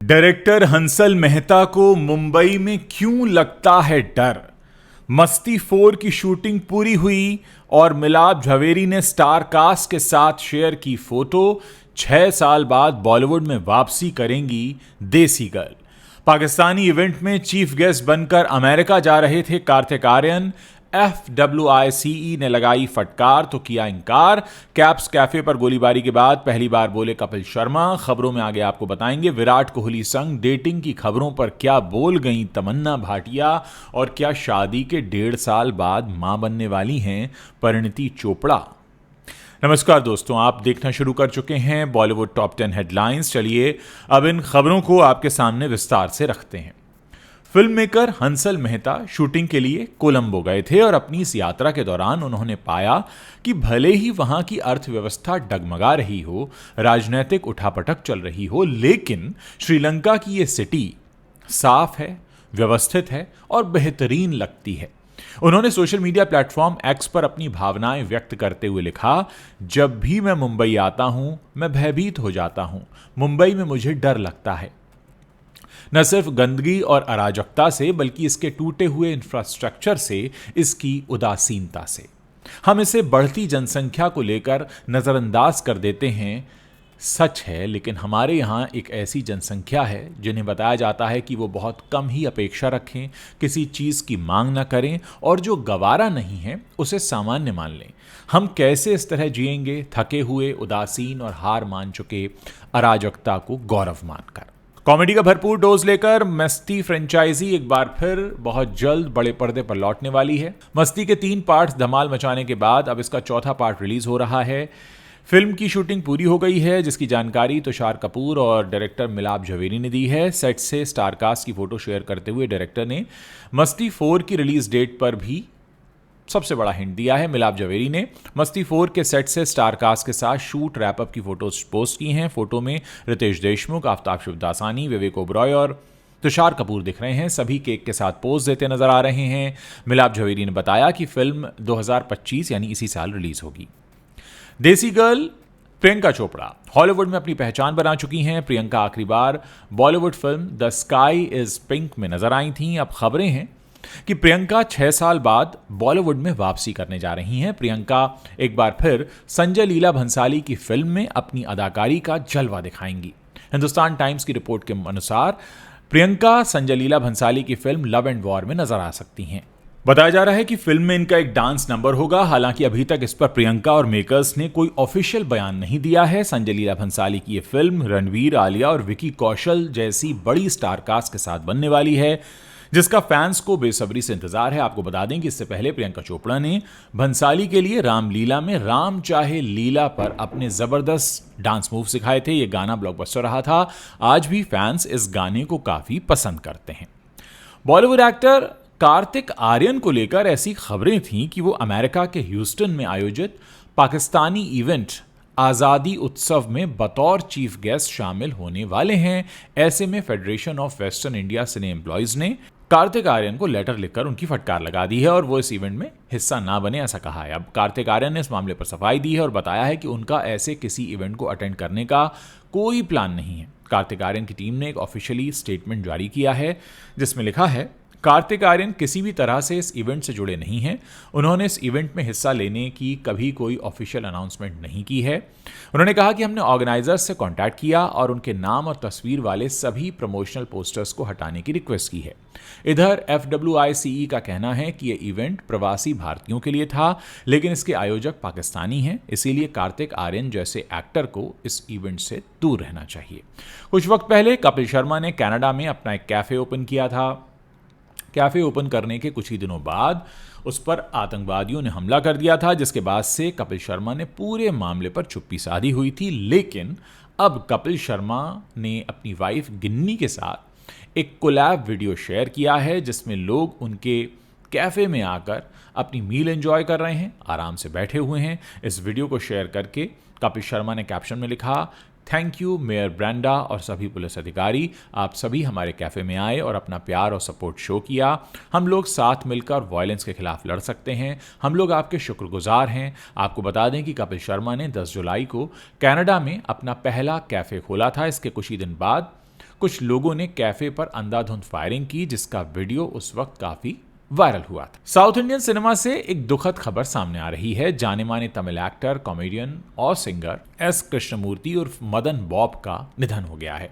Director Hansal Mehta को मुंबई में क्यों लगता है डर। मस्ती 4 की शूटिंग पूरी हुई और मिलाप झवेरी ने स्टार कास्ट के साथ शेयर की फोटो। 6 साल बाद बॉलीवुड में वापसी करेंगी देसी गर्ल। पाकिस्तानी इवेंट में चीफ गेस्ट बनकर अमेरिका जा रहे थे कार्तिक आर्यन। FWICE ने लगाई फटकार तो किया इनकार। कैप्स कैफे पर गोलीबारी के बाद पहली बार बोले कपिल शर्मा। खबरों में आगे आपको बताएंगे विराट कोहली संग डेटिंग की खबरों पर क्या बोल गई तमन्ना भाटिया, और क्या शादी के 1.5 साल बाद मां बनने वाली हैं परिणीति चोपड़ा। नमस्कार दोस्तों, आप देखना शुरू कर चुके हैं बॉलीवुड टॉप 10 हेडलाइंस। चलिए अब इन खबरों को आपके सामने विस्तार से रखते हैं। Film maker Hansal Mehta shooting के लिए कोलंबो गए थे और अपनी इस यात्रा के दौरान उन्होंने पाया कि भले ही वहां की अर्थव्यवस्था डगमगा रही हो, राजनीतिक उठापटक चल रही हो, लेकिन श्रीलंका की ये सिटी साफ है, व्यवस्थित है और बेहतरीन लगती है। उन्होंने सोशल मीडिया प्लेटफॉर्म एक्स पर अपनी भावनाएं व्यक्त करते हुए लिखा, जब भी मैं मुंबई आता हूं मैं भयभीत हो जाता हूं। मुंबई में मुझे डर लगता है, न सिर्फ गंदगी और अराजकता से बल्कि इसके टूटे हुए इंफ्रास्ट्रक्चर से, इसकी उदासीनता से। हम इसे बढ़ती जनसंख्या को लेकर नजरअंदाज कर देते हैं, सच है, लेकिन हमारे यहाँ एक ऐसी जनसंख्या है जिन्हें बताया जाता है कि वो बहुत कम ही अपेक्षा रखें, किसी चीज़ की मांग न करें और जो गवारा नहीं है उसे सामान्य मान लें। हम कैसे इस तरह जिएंगे, थके हुए, उदासीन और हार मान चुके अराजकता को गौरव मानकर। कॉमेडी का भरपूर डोज लेकर मस्ती फ्रेंचाइजी एक बार फिर बहुत जल्द बड़े पर्दे पर लौटने वाली है। मस्ती के 3 पार्ट्स धमाल मचाने के बाद अब इसका चौथा पार्ट रिलीज हो रहा है। फिल्म की शूटिंग पूरी हो गई है, जिसकी जानकारी तुषार कपूर और डायरेक्टर मिलाप झवेरी ने दी है। सेट से स्टारकास्ट की फोटो शेयर करते हुए डायरेक्टर ने मस्ती 4 की रिलीज डेट पर भी सबसे बड़ा हिंट दिया है। मिलाप झवेरी ने मस्ती 4 के सेट से स्टारकास्ट के साथ शूट रैपअप की फोटोज पोस्ट की हैं। फोटो में रितेश देशमुख, आफ्ताब शिवदासानी, विवेक ओबरॉय और तुषार कपूर दिख रहे हैं। सभी केक के साथ पोज देते नजर आ रहे हैं। मिलाप झवेरी ने बताया कि फिल्म 2025 यानी इसी साल रिलीज होगी। देसी गर्ल प्रियंका चोपड़ा हॉलीवुड में अपनी पहचान बना चुकी हैं। प्रियंका आखिरी बार Bollywood film the sky is pink में नजर आई थीं। अब खबरें हैं कि प्रियंका 6 साल बाद बॉलीवुड में वापसी करने जा रही हैं। प्रियंका एक बार फिर संजय लीला भंसाली की फिल्म में अपनी अदाकारी का जलवा दिखाएंगी। हिंदुस्तान टाइम्स की रिपोर्ट के अनुसार प्रियंका संजय लीला भंसाली की फिल्म लव एंड वॉर में नजर आ सकती हैं। बताया जा रहा है कि फिल्म में इनका एक डांस नंबर होगा। हालांकि अभी तक इस पर प्रियंका और मेकर्स ने कोई ऑफिशियल बयान नहीं दिया है। संजय लीला भंसाली की यह फिल्म रणवीर, आलिया और विकी कौशल जैसी बड़ी स्टारकास्ट के साथ बनने वाली है, जिसका फैंस को बेसब्री से इंतजार है। आपको बता दें कि इससे पहले प्रियंका चोपड़ा ने भंसाली के लिए रामलीला में राम चाहे लीला पर अपने जबरदस्त डांस मूव सिखाए थे। यह गाना ब्लॉकबस्टर रहा था। आज भी फैंस इस गाने को काफी पसंद करते हैं। बॉलीवुड एक्टर कार्तिक आर्यन को लेकर ऐसी खबरें थीं कि वो अमेरिका के ह्यूस्टन में आयोजित पाकिस्तानी इवेंट आज़ादी उत्सव में बतौर चीफ गेस्ट शामिल होने वाले हैं। ऐसे में federation of western India cine employees ने कार्तिक आर्यन को लेटर लिखकर उनकी फटकार लगा दी है और वो इस इवेंट में हिस्सा ना बने, ऐसा कहा है। अब कार्तिक आर्यन ने इस मामले पर सफाई दी है और बताया है कि उनका ऐसे किसी इवेंट को अटेंड करने का कोई प्लान नहीं है। कार्तिक आर्यन की टीम ने एक ऑफिशियली स्टेटमेंट जारी किया है, जिसमें लिखा है, कार्तिक आर्यन किसी भी तरह से इस इवेंट से जुड़े नहीं हैं। उन्होंने इस इवेंट में हिस्सा लेने की कभी कोई ऑफिशियल अनाउंसमेंट नहीं की है। उन्होंने कहा कि हमने ऑर्गेनाइजर्स से कांटेक्ट किया और उनके नाम और तस्वीर वाले सभी प्रमोशनल पोस्टर्स को हटाने की रिक्वेस्ट की है। इधर FWICE का कहना है कि यह इवेंट प्रवासी भारतीयों के लिए था, लेकिन इसके आयोजक पाकिस्तानी हैं, इसीलिए कार्तिक आर्यन जैसे एक्टर को इस इवेंट से दूर रहना चाहिए। कुछ वक्त पहले कपिल शर्मा ने कनाडा में अपना एक कैफे ओपन किया था। कैफे ओपन करने के कुछ ही दिनों बाद उस पर आतंकवादियों ने हमला कर दिया था, जिसके बाद से कपिल शर्मा ने पूरे मामले पर चुप्पी साधी हुई थी। लेकिन अब कपिल शर्मा ने अपनी वाइफ गिन्नी के साथ एक कोलैब वीडियो शेयर किया है, जिसमें लोग उनके कैफे में आकर अपनी मील एंजॉय कर रहे हैं, आराम से बैठे हुए हैं। इस वीडियो को शेयर करके कपिल शर्मा ने कैप्शन में लिखा, थैंक यू मेयर ब्रेंडा और सभी पुलिस अधिकारी, आप सभी हमारे कैफे में आए और अपना प्यार और सपोर्ट शो किया। हम लोग साथ मिलकर वायलेंस के खिलाफ लड़ सकते हैं। हम लोग आपके शुक्रगुजार हैं। आपको बता दें कि कपिल शर्मा ने 10 जुलाई को कनाडा में अपना पहला कैफे खोला था। इसके कुछ ही दिन बाद कुछ लोगों ने कैफे पर अंधाधुंध फायरिंग की, जिसका वीडियो उस वक्त काफी वायरल हुआ था। साउथ इंडियन सिनेमा से एक दुखद खबर सामने आ रही है। जाने माने तमिल एक्टर, कॉमेडियन और सिंगर एस कृष्णमूर्ति उर्फ मदन बॉब का निधन हो गया है।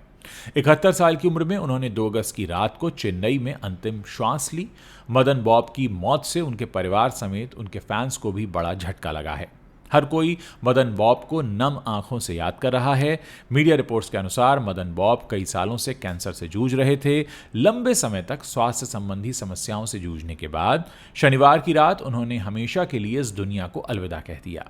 71 साल की उम्र में उन्होंने 2 अगस्त की रात को चेन्नई में अंतिम श्वास ली। मदन बॉब की मौत से उनके परिवार समेत उनके फैंस को भी बड़ा झटका लगा है। हर कोई मदन बॉब को नम आंखों से याद कर रहा है। मीडिया रिपोर्ट्स के अनुसार मदन बॉब कई सालों से कैंसर से जूझ रहे थे। लंबे समय तक स्वास्थ्य संबंधी समस्याओं से जूझने के बाद शनिवार की रात उन्होंने हमेशा के लिए इस दुनिया को अलविदा कह दिया।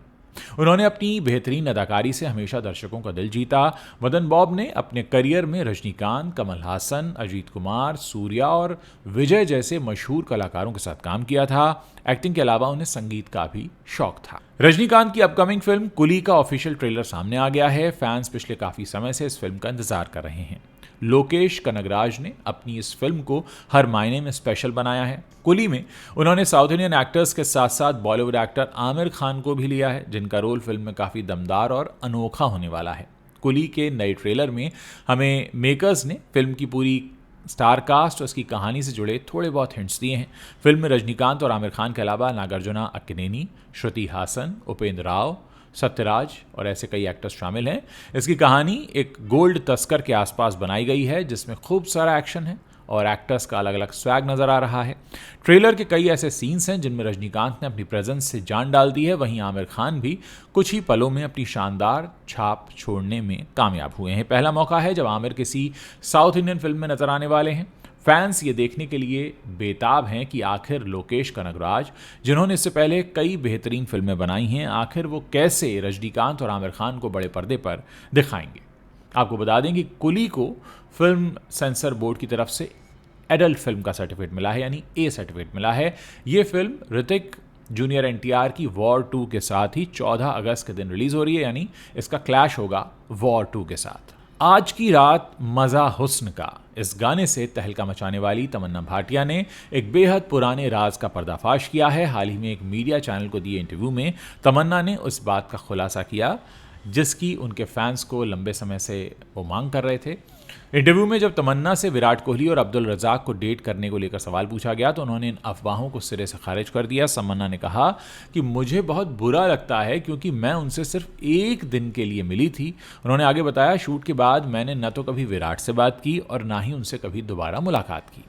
उन्होंने अपनी बेहतरीन अदाकारी से हमेशा दर्शकों का दिल जीता। मदन बॉब ने अपने करियर में रजनीकांत, कमल हासन, अजीत कुमार, सूर्या और विजय जैसे मशहूर कलाकारों के साथ काम किया था। एक्टिंग के अलावा उन्हें संगीत का भी शौक था। रजनीकांत की अपकमिंग फिल्म कुली का ऑफिशियल ट्रेलर सामने आ गया है। फैंस पिछले काफी समय से इस फिल्म का इंतजार कर रहे हैं। लोकेश कनगराज ने अपनी इस फिल्म को हर मायने में स्पेशल बनाया है। कुली में उन्होंने साउथ इंडियन एक्टर्स के साथ साथ बॉलीवुड एक्टर आमिर खान को भी लिया है, जिनका रोल फिल्म में काफ़ी दमदार और अनोखा होने वाला है। कुली के नए ट्रेलर में हमें मेकर्स ने फिल्म की पूरी स्टार कास्ट और उसकी कहानी से जुड़े थोड़े बहुत हिंट्स दिए हैं। फिल्म में रजनीकांत और आमिर खान के अलावा नागार्जुना अक्किनेनी, श्रुति हासन, उपेंद्र राव, सत्यराज और ऐसे कई एक्टर्स शामिल हैं। इसकी कहानी एक गोल्ड तस्कर के आसपास बनाई गई है, जिसमें खूब सारा एक्शन है और एक्टर्स का अलग अलग स्वैग नजर आ रहा है। ट्रेलर के कई ऐसे सीन्स हैं जिनमें रजनीकांत ने अपनी प्रेजेंस से जान डाल दी है। वहीं आमिर खान भी कुछ ही पलों में अपनी शानदार छाप छोड़ने में कामयाब हुए हैं। पहला मौका है जब आमिर किसी साउथ इंडियन फिल्म में नजर आने वाले हैं। फैंस ये देखने के लिए बेताब हैं कि आखिर लोकेश कनगराज, जिन्होंने इससे पहले कई बेहतरीन फिल्में बनाई हैं, आखिर वो कैसे रजनीकांत और आमिर खान को बड़े पर्दे पर दिखाएंगे। आपको बता दें कि कुली को फिल्म सेंसर बोर्ड की तरफ से एडल्ट फिल्म का सर्टिफिकेट मिला है, यानी ए सर्टिफिकेट मिला है। ये फिल्म ऋतिक जूनियर एनटीआर की वॉर 2 के साथ ही 14 अगस्त के दिन रिलीज हो रही है, यानी इसका क्लैश होगा वॉर 2 के साथ। आज की रात मज़ा हुस्न का, इस गाने से तहलका मचाने वाली तमन्ना भाटिया ने एक बेहद पुराने राज का पर्दाफाश किया है। हाल ही में एक मीडिया चैनल को दिए इंटरव्यू में तमन्ना ने उस बात का खुलासा किया जिसकी उनके फैंस को लंबे समय से वो मांग कर रहे थे। इंटरव्यू में जब तमन्ना से विराट कोहली और अब्दुल रज़ाक को डेट करने को लेकर सवाल पूछा गया तो उन्होंने इन अफवाहों को सिरे से खारिज कर दिया। तमन्ना ने कहा कि मुझे बहुत बुरा लगता है क्योंकि मैं उनसे सिर्फ एक दिन के लिए मिली थी। उन्होंने आगे बताया, शूट के बाद मैंने न तो कभी विराट से बात की और ना ही उनसे कभी दोबारा मुलाकात की।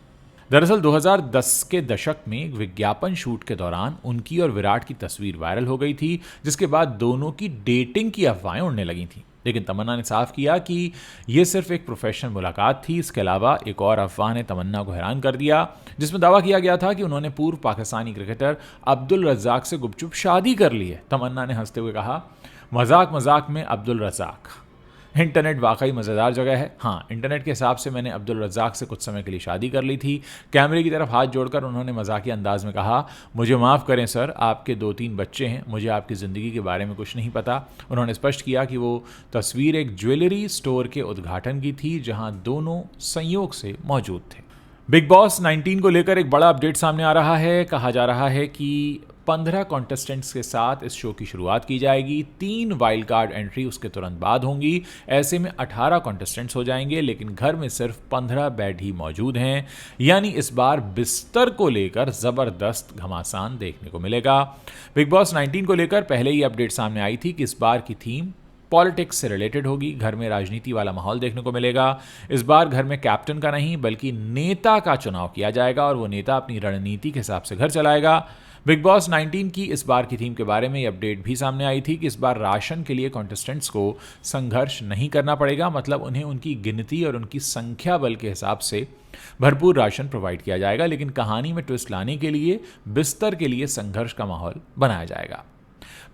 दरअसल 2010 के दशक में एक विज्ञापन शूट के दौरान उनकी और विराट की तस्वीर वायरल हो गई थी, जिसके बाद दोनों की डेटिंग की अफवाहें उड़ने लगी थी। लेकिन तमन्ना ने साफ किया कि यह सिर्फ एक प्रोफेशनल मुलाकात थी। इसके अलावा एक और अफवाह ने तमन्ना को हैरान कर दिया, जिसमें दावा किया गया था कि उन्होंने पूर्व पाकिस्तानी क्रिकेटर अब्दुल रज़ाक से गुपचुप शादी कर ली है। तमन्ना ने हंसते हुए कहा, मजाक मजाक में अब्दुल रज़ाक, इंटरनेट वाकई मज़ेदार जगह है। हाँ, इंटरनेट के हिसाब से मैंने अब्दुल रज़ाक से कुछ समय के लिए शादी कर ली थी। कैमरे की तरफ हाथ जोड़कर उन्होंने मजाकिया अंदाज में कहा, मुझे माफ़ करें सर, आपके 2-3 बच्चे हैं, मुझे आपकी ज़िंदगी के बारे में कुछ नहीं पता। उन्होंने स्पष्ट किया कि वो तस्वीर एक ज्वेलरी स्टोर के उद्घाटन की थी जहाँ दोनों संयोग से मौजूद थे। बिग बॉस 19 को लेकर एक बड़ा अपडेट सामने आ रहा है। कहा जा रहा है कि 15 कॉन्टेस्टेंट्स के साथ इस शो की शुरुआत की जाएगी। 3 वाइल्ड कार्ड एंट्री उसके तुरंत बाद होंगी। ऐसे में 18 कॉन्टेस्टेंट्स हो जाएंगे, लेकिन घर में सिर्फ 15 बेड ही मौजूद हैं। यानी इस बार बिस्तर को लेकर ज़बरदस्त घमासान देखने को मिलेगा। बिग बॉस 19 को लेकर पहले ही अपडेट सामने आई थी कि इस बार की थीम पॉलिटिक्स से रिलेटेड होगी। घर में राजनीति वाला माहौल देखने को मिलेगा। इस बार घर में कैप्टन का नहीं बल्कि नेता का चुनाव किया जाएगा और वो नेता अपनी रणनीति के हिसाब से घर चलाएगा। बिग बॉस 19 की इस बार की थीम के बारे में ये अपडेट भी सामने आई थी कि इस बार राशन के लिए कॉन्टेस्टेंट्स को संघर्ष नहीं करना पड़ेगा, मतलब उन्हें उनकी गिनती और उनकी संख्या बल के हिसाब से भरपूर राशन प्रोवाइड किया जाएगा। लेकिन कहानी में ट्विस्ट लाने के लिए बिस्तर के लिए संघर्ष का माहौल बनाया जाएगा।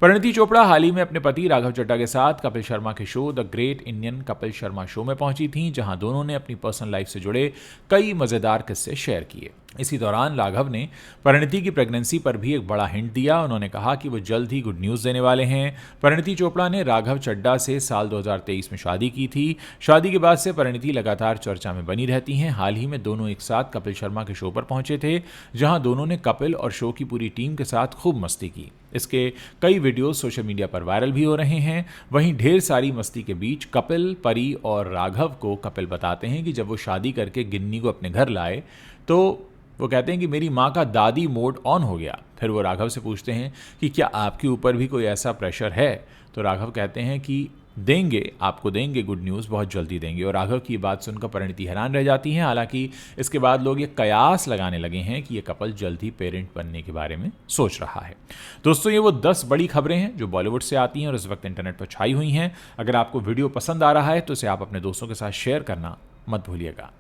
परिणीति चोपड़ा हाल ही में अपने पति राघव चड्ढा के साथ कपिल शर्मा के show the great Indian Kapil Sharma show में पहुंची थीं, जहां दोनों ने अपनी पर्सनल लाइफ से जुड़े कई मजेदार किस्से शेयर किए। इसी दौरान राघव ने परिणीति की प्रेगनेंसी पर भी एक बड़ा हिंट दिया। उन्होंने कहा कि वो जल्द ही गुड न्यूज़ देने वाले हैं। परिणीति चोपड़ा ने राघव चड्ढा से साल 2023 में शादी की थी। शादी के बाद से परिणीति लगातार चर्चा में बनी रहती हैं। हाल ही में दोनों एक साथ कपिल शर्मा के शो पर पहुंचे थे, जहां दोनों ने कपिल और शो की पूरी टीम के साथ खूब मस्ती की। इसके कई वीडियोस सोशल मीडिया पर वायरल भी हो रहे हैं। वहीं ढेर सारी मस्ती के बीच कपिल, परी और राघव को कपिल बताते हैं कि जब वो शादी करके गिन्नी को अपने घर लाए तो वो कहते हैं कि मेरी माँ का दादी मोड ऑन हो गया। फिर वो राघव से पूछते हैं कि क्या आपके ऊपर भी कोई ऐसा प्रेशर है? तो राघव कहते हैं कि देंगे, आपको देंगे गुड न्यूज़, बहुत जल्दी देंगे। और राघव की बात सुनकर परिणीति हैरान रह जाती हैं। हालांकि इसके बाद लोग ये कयास लगाने लगे हैं कि ये कपल जल्द ही पेरेंट बनने के बारे में सोच रहा है। दोस्तों, ये वो 10 बड़ी खबरें हैं जो बॉलीवुड से आती हैं और इस वक्त इंटरनेट पर छाई हुई हैं। अगर आपको वीडियो पसंद आ रहा है तो इसे आप अपने दोस्तों के साथ शेयर करना मत भूलिएगा।